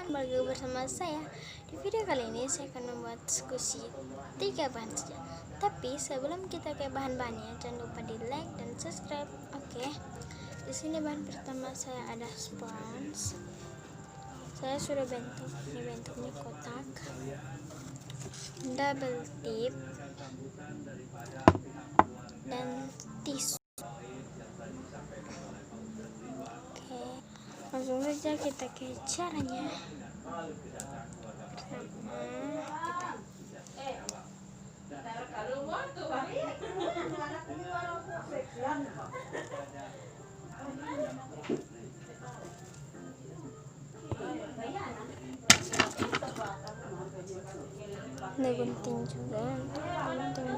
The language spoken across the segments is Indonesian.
kembali lagi bersama saya. Di video kali ini saya akan membuat diskusi 3 bahan saja. Tapi sebelum kita ke bahan-bahannya, jangan lupa di like dan subscribe. Oke. Di sini bahan pertama saya ada spons. Saya sudah bentuk. Ini bentuknya kotak. Double tip dan tisu. Langsung saja kita ke caranya. Ini gunting juga untuk gunting.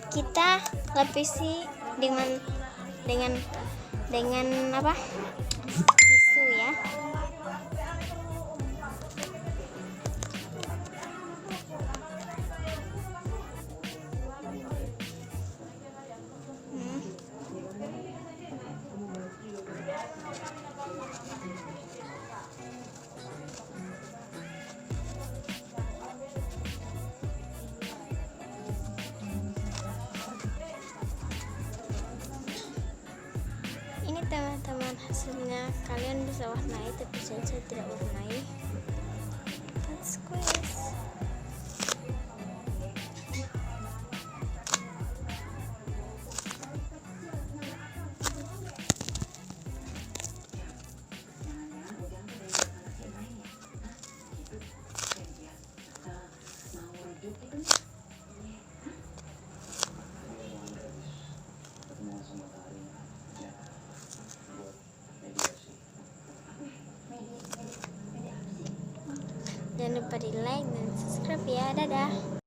Kita lapisi dengan apa? Tisu ya. Ini teman-teman hasilnya, kalian bisa warnai tapi saya tidak warnai. Let's squeeze. Jangan lupa di like dan subscribe ya. Dadah.